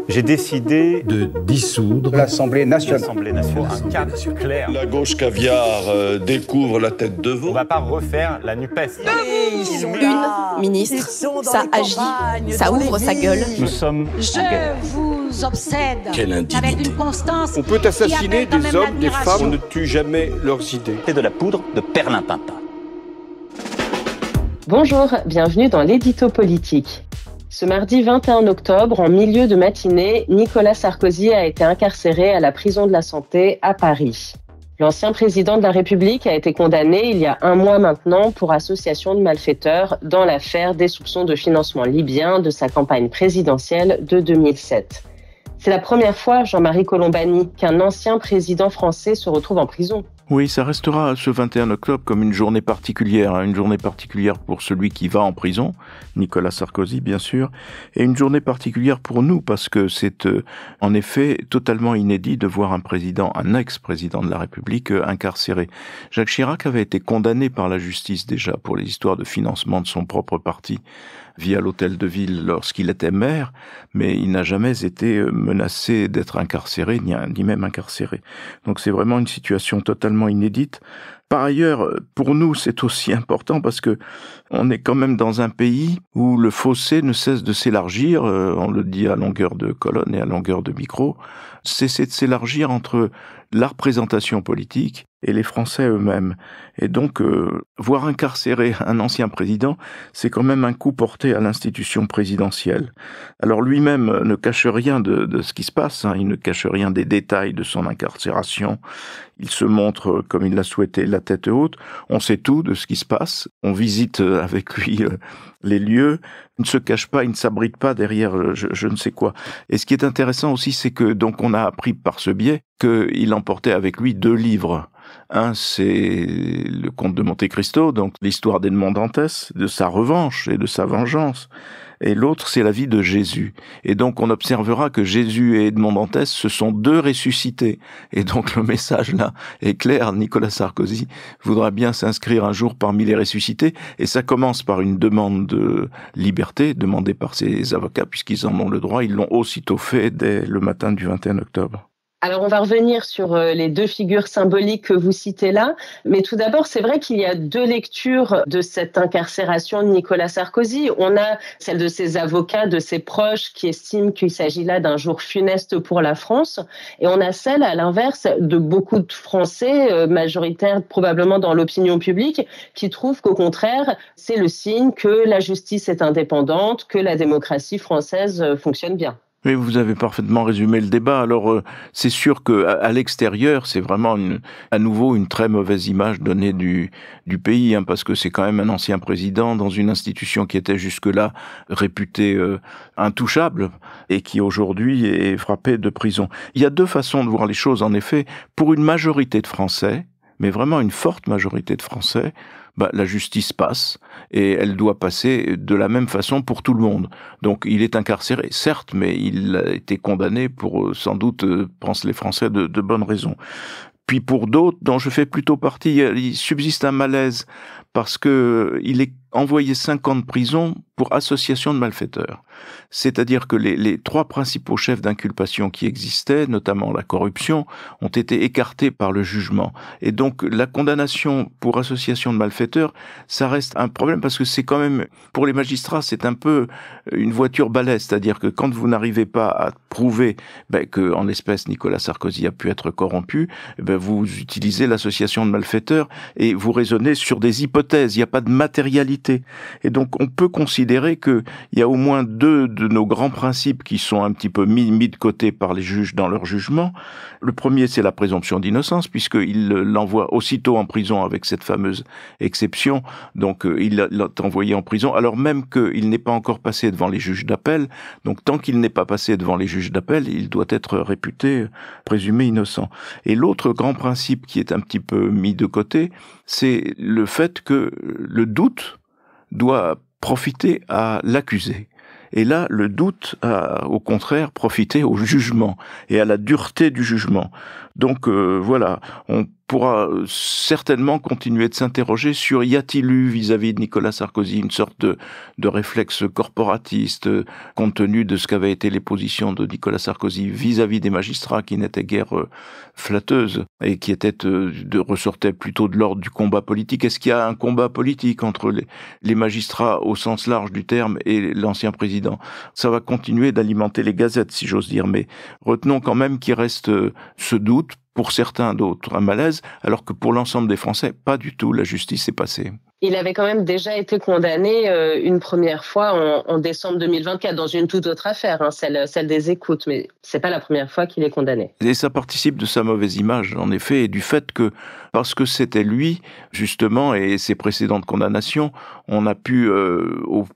J'ai décidé de dissoudre l'Assemblée nationale. Un cap clair. La gauche caviar découvre la tête de veau. On va pas refaire la NUPES. Une ministre, ça agit, ça ouvre sa gueule. Nous sommes en guerre. Je vous obsède Quelle indignité. avec une constance. On peut assassiner qui appelle quand des même hommes, des l'admiration. femmes, on ne tue jamais leurs idées. C'est de la poudre de perlimpinpin. Bonjour, bienvenue dans l'édito politique. Ce mardi 21 octobre, en milieu de matinée, Nicolas Sarkozy a été incarcéré à la prison de la Santé à Paris. L'ancien président de la République a été condamné il y a un mois maintenant pour association de malfaiteurs dans l'affaire des soupçons de financement libyen de sa campagne présidentielle de 2007. C'est la première fois, Jean-Marie Colombani, qu'un ancien président français se retrouve en prison. Oui, ça restera ce 21 octobre comme une journée particulière, une journée particulière pour celui qui va en prison, Nicolas Sarkozy bien sûr, et une journée particulière pour nous parce que c'est en effet totalement inédit de voir un ex-président de la République incarcéré. Jacques Chirac avait été condamné par la justice déjà pour les histoires de financement de son propre parti via l'hôtel de ville lorsqu'il était maire, mais il n'a jamais été menacé d'être incarcéré, ni même incarcéré. Donc c'est vraiment une situation totalement inédite. Par ailleurs, pour nous, c'est aussi important parce que on est quand même dans un pays où le fossé ne cesse de s'élargir, on le dit à longueur de colonne et à longueur de micro, cesser de s'élargir entre la représentation politique et les Français eux-mêmes. Et donc, voir incarcérer un ancien président, c'est quand même un coup porté à l'institution présidentielle. Alors lui-même ne cache rien de ce qui se passe, il ne cache rien des détails de son incarcération. Il se montre, comme il l'a souhaité, la tête haute. On sait tout de ce qui se passe. On visite avec lui les lieux. Il ne se cache pas, il ne s'abrite pas derrière je ne sais quoi. Et ce qui est intéressant aussi, c'est que donc on a appris par ce biais qu'il emportait avec lui 2 livres. Un, c'est le Comte de Monte Cristo, donc l'histoire d'Edmond Dantès, de sa revanche et de sa vengeance. Et l'autre, c'est la vie de Jésus. Et donc, on observera que Jésus et Edmond Dantès, ce sont 2 ressuscités. Et donc, le message là est clair. Nicolas Sarkozy voudra bien s'inscrire un jour parmi les ressuscités. Et ça commence par une demande de liberté demandée par ses avocats, puisqu'ils en ont le droit. Ils l'ont aussitôt fait dès le matin du 21 octobre. Alors, on va revenir sur les 2 figures symboliques que vous citez là. Mais tout d'abord, c'est vrai qu'il y a 2 lectures de cette incarcération de Nicolas Sarkozy. On a celle de ses avocats, de ses proches, qui estiment qu'il s'agit là d'un jour funeste pour la France. Et on a celle, à l'inverse, de beaucoup de Français, majoritaires probablement dans l'opinion publique, qui trouvent qu'au contraire, c'est le signe que la justice est indépendante, que la démocratie française fonctionne bien. Oui, vous avez parfaitement résumé le débat. Alors, c'est sûr que à l'extérieur, c'est vraiment à nouveau une très mauvaise image donnée du pays, parce que c'est quand même un ancien président dans une institution qui était jusque-là réputée intouchable et qui aujourd'hui est frappée de prison. Il y a 2 façons de voir les choses, en effet. Pour une majorité de Français, mais vraiment une forte majorité de Français, la justice passe, et elle doit passer de la même façon pour tout le monde. Donc il est incarcéré, certes, mais il a été condamné pour, sans doute, pensent les Français, de bonnes raisons. Puis pour d'autres, dont je fais plutôt partie, il subsiste un malaise, parce que il est envoyé 5 ans de prison pour association de malfaiteurs. C'est-à-dire que les 3 principaux chefs d'inculpation qui existaient, notamment la corruption, ont été écartés par le jugement. Et donc la condamnation pour association de malfaiteurs, ça reste un problème parce que c'est quand même, pour les magistrats, c'est un peu une voiture balai, c'est-à-dire que quand vous n'arrivez pas à prouver que, en l'espèce, Nicolas Sarkozy a pu être corrompu, vous utilisez l'association de malfaiteurs et vous raisonnez sur des hypothèses, il n'y a pas de matérialité. Et donc on peut considérer qu'il y a au moins 2 de nos grands principes qui sont un petit peu mis de côté par les juges dans leur jugement. Le premier, c'est la présomption d'innocence, puisqu'il l'envoie aussitôt en prison avec cette fameuse exception. Donc il l'a envoyé en prison, alors même qu'il n'est pas encore passé devant les juges d'appel. Donc tant qu'il n'est pas passé devant les juges d'appel, il doit être réputé, présumé innocent. Et l'autre grand principe qui est un petit peu mis de côté, c'est le fait que le doute doit profiter à l'accusé. Et là, le doute a, au contraire, profité au jugement et à la dureté du jugement. Donc voilà, on pourra certainement continuer de s'interroger sur y a-t-il eu vis-à-vis de Nicolas Sarkozy une sorte de réflexe corporatiste compte tenu de ce qu'avaient été les positions de Nicolas Sarkozy vis-à-vis des magistrats qui n'étaient guère flatteuses et qui ressortaient plutôt de l'ordre du combat politique. Est-ce qu'il y a un combat politique entre les magistrats au sens large du terme et l'ancien président? Ça va continuer d'alimenter les gazettes, si j'ose dire, mais retenons quand même qu'il reste ce doute, pour certains d'autres un malaise, alors que pour l'ensemble des Français, pas du tout, la justice est passée. Il avait quand même déjà été condamné une première fois en décembre 2024 dans une toute autre affaire, celle des écoutes, mais c'est pas la première fois qu'il est condamné. Et ça participe de sa mauvaise image, en effet, et du fait que, parce que c'était lui, justement, et ses précédentes condamnations, on a pu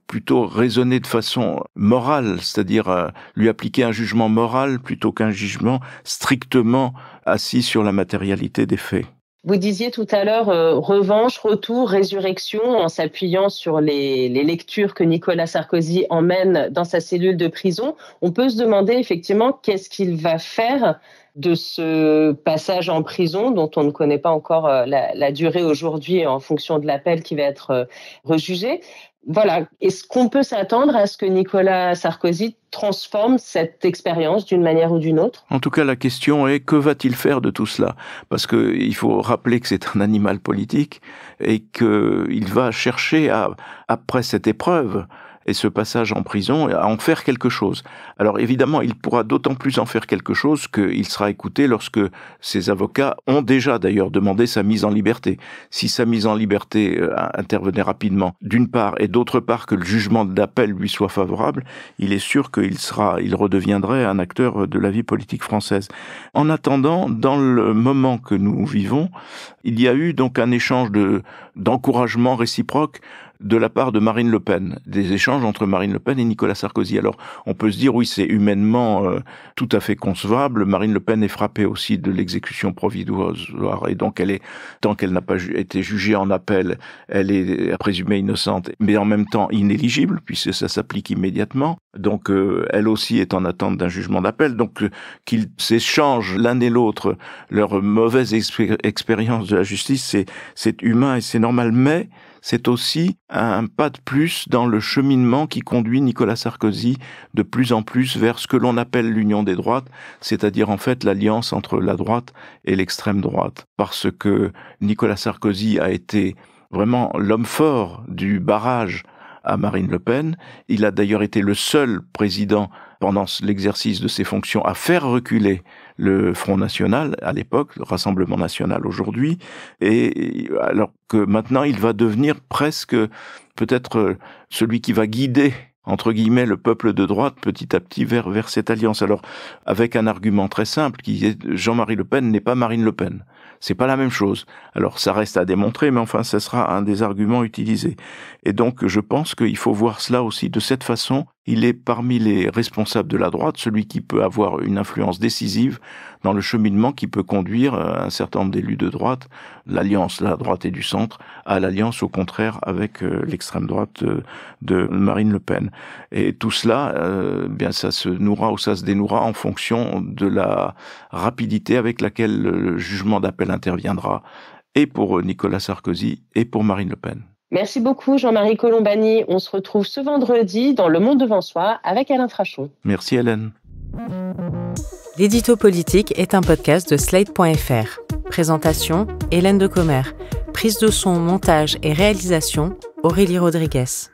plutôt raisonner de façon morale, c'est-à-dire lui appliquer un jugement moral plutôt qu'un jugement strictement assis sur la matérialité des faits. Vous disiez tout à l'heure revanche, retour, résurrection, en s'appuyant sur les lectures que Nicolas Sarkozy emmène dans sa cellule de prison. On peut se demander effectivement qu'est-ce qu'il va faire de ce passage en prison dont on ne connaît pas encore la durée aujourd'hui en fonction de l'appel qui va être rejugé. Voilà. Est-ce qu'on peut s'attendre à ce que Nicolas Sarkozy transforme cette expérience d'une manière ou d'une autre? En tout cas, la question est, que va-t-il faire de tout cela? Parce qu'il faut rappeler que c'est un animal politique et qu'il va chercher, après cette épreuve et ce passage en prison, à en faire quelque chose. Alors évidemment, il pourra d'autant plus en faire quelque chose qu'il sera écouté lorsque ses avocats ont déjà d'ailleurs demandé sa mise en liberté. Si sa mise en liberté intervenait rapidement, d'une part, et d'autre part que le jugement d'appel lui soit favorable, il est sûr qu'il redeviendrait un acteur de la vie politique française. En attendant, dans le moment que nous vivons, il y a eu donc un échange d'encouragement réciproque de la part de Marine Le Pen, des échanges entre Marine Le Pen et Nicolas Sarkozy. Alors, on peut se dire, oui, c'est humainement tout à fait concevable. Marine Le Pen est frappée aussi de l'exécution provisoire et donc tant qu'elle n'a pas été jugée en appel, elle est présumée innocente, mais en même temps inéligible, puisque ça s'applique immédiatement. Donc, elle aussi est en attente d'un jugement d'appel. Donc, qu'ils s'échangent l'un et l'autre leur mauvaise expérience de la justice, c'est humain et c'est normal, mais c'est aussi un pas de plus dans le cheminement qui conduit Nicolas Sarkozy de plus en plus vers ce que l'on appelle l'union des droites, c'est-à-dire en fait l'alliance entre la droite et l'extrême droite. Parce que Nicolas Sarkozy a été vraiment l'homme fort du barrage à Marine Le Pen. Il a d'ailleurs été le seul président pendant l'exercice de ses fonctions à faire reculer le Front National à l'époque, le Rassemblement National aujourd'hui, et alors que maintenant il va devenir presque peut-être celui qui va guider entre guillemets le peuple de droite petit à petit vers cette alliance. Alors avec un argument très simple qui est Jean-Marie Le Pen n'est pas Marine Le Pen. C'est pas la même chose. Alors ça reste à démontrer, mais enfin ça sera un des arguments utilisés. Et donc je pense qu'il faut voir cela aussi de cette façon. Il est parmi les responsables de la droite, celui qui peut avoir une influence décisive dans le cheminement qui peut conduire un certain nombre d'élus de droite, l'alliance de la droite et du centre, à l'alliance au contraire avec l'extrême droite de Marine Le Pen. Et tout cela, bien ça se nourra ou ça se dénouera en fonction de la rapidité avec laquelle le jugement d'appel interviendra, et pour Nicolas Sarkozy et pour Marine Le Pen. Merci beaucoup Jean-Marie Colombani. On se retrouve ce vendredi dans Le Monde devant soi avec Alain Frachon. Merci Hélène. L'édito politique est un podcast de Slate.fr. Présentation, Hélène de Commer. Prise de son, montage et réalisation, Aurélie Rodriguez.